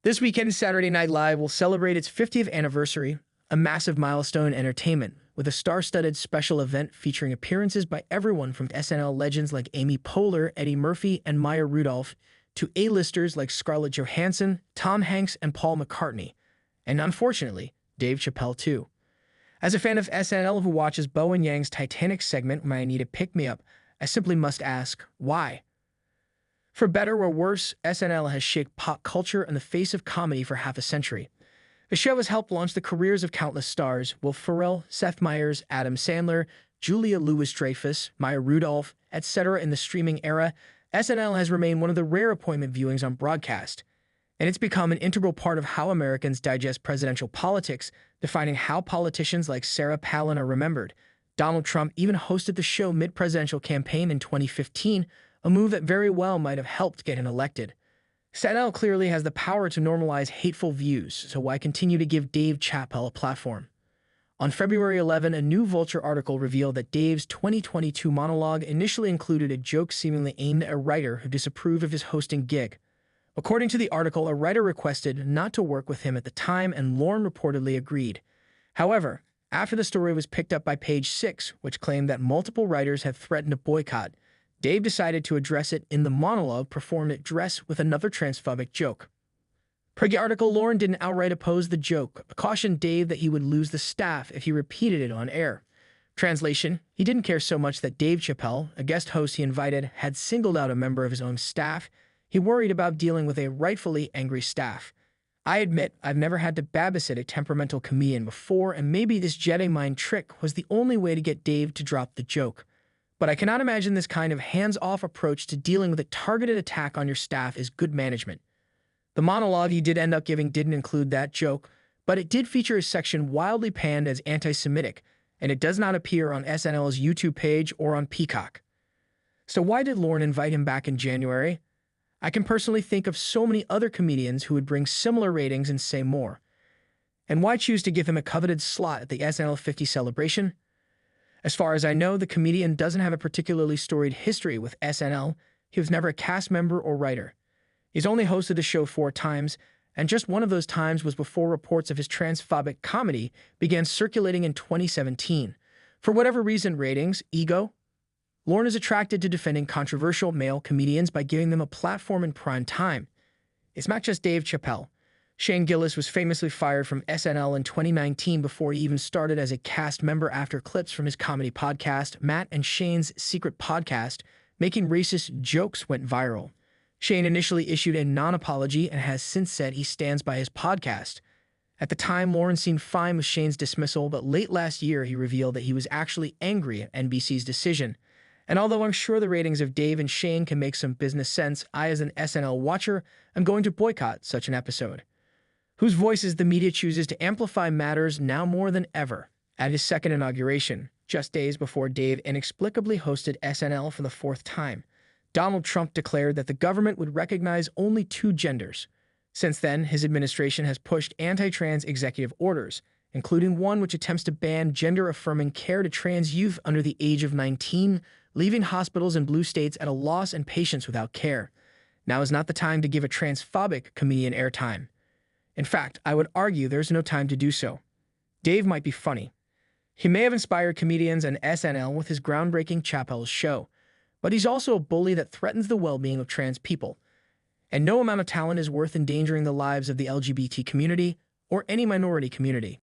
This weekend, Saturday Night Live will celebrate its 50th anniversary, a massive milestone in entertainment, with a star-studded special event featuring appearances by everyone from SNL legends like Amy Poehler, Eddie Murphy, and Maya Rudolph, to A-listers like Scarlett Johansson, Tom Hanks, and Paul McCartney, and unfortunately, Dave Chappelle too. As a fan of SNL who watches Bo and Yang's Titanic segment when I need a pick-me-up, I simply must ask, why? For better or worse, SNL has shaped pop culture and the face of comedy for half a century. The show has helped launch the careers of countless stars: Will Ferrell, Seth Meyers, Adam Sandler, Julia Louis-Dreyfus, Maya Rudolph, etc. In the streaming era, SNL has remained one of the rare appointment viewings on broadcast, and it's become an integral part of how Americans digest presidential politics, defining how politicians like Sarah Palin are remembered. Donald Trump even hosted the show mid-presidential campaign in 2015, a move that very well might have helped get him elected. SNL clearly has the power to normalize hateful views, so why continue to give Dave Chappelle a platform? On February 11, a new Vulture article revealed that Dave's 2022 monologue initially included a joke seemingly aimed at a writer who disapproved of his hosting gig. According to the article, a writer requested not to work with him at the time, and Lorne reportedly agreed. However, after the story was picked up by Page Six, which claimed that multiple writers had threatened to boycott, Dave decided to address it in the monologue performed at Dress with another transphobic joke. Per the article, Lorne didn't outright oppose the joke, but cautioned Dave that he would lose the staff if he repeated it on air. Translation: he didn't care so much that Dave Chappelle, a guest host he invited, had singled out a member of his own staff. He worried about dealing with a rightfully angry staff. I admit I've never had to babysit a temperamental comedian before, and maybe this Jedi mind trick was the only way to get Dave to drop the joke. But I cannot imagine this kind of hands-off approach to dealing with a targeted attack on your staff is good management. The monologue he did end up giving didn't include that joke, but it did feature a section wildly panned as anti-Semitic, and it does not appear on SNL's YouTube page or on Peacock. So why did Lorne invite him back in January? I can personally think of so many other comedians who would bring similar ratings and say more. And why choose to give him a coveted slot at the SNL50 celebration? As far as I know, the comedian doesn't have a particularly storied history with SNL. He was never a cast member or writer. He's only hosted the show 4 times, and just one of those times was before reports of his transphobic comedy began circulating in 2017. For whatever reason, ratings, ego, Lorne is attracted to defending controversial male comedians by giving them a platform in prime time. It's not just Dave Chappelle. Shane Gillis was famously fired from SNL in 2019 before he even started as a cast member after clips from his comedy podcast, Matt and Shane's Secret Podcast, making racist jokes went viral. Shane initially issued a non-apology and has since said he stands by his podcast. At the time, Lorne seemed fine with Shane's dismissal, but late last year he revealed that he was actually angry at NBC's decision. And although I'm sure the ratings of Dave and Shane can make some business sense, I, as an SNL watcher, am going to boycott such an episode. Whose voices the media chooses to amplify matters now more than ever. At his second inauguration, just days before Dave inexplicably hosted SNL for the 4th time, Donald Trump declared that the government would recognize only 2 genders. Since then, his administration has pushed anti-trans executive orders, including one which attempts to ban gender-affirming care to trans youth under the age of 19, leaving hospitals in blue states at a loss and patients without care. Now is not the time to give a transphobic comedian airtime. In fact, I would argue there's no time to do so. Dave might be funny. He may have inspired comedians and SNL with his groundbreaking Chappelle's show, but he's also a bully that threatens the well-being of trans people. And no amount of talent is worth endangering the lives of the LGBT community or any minority community.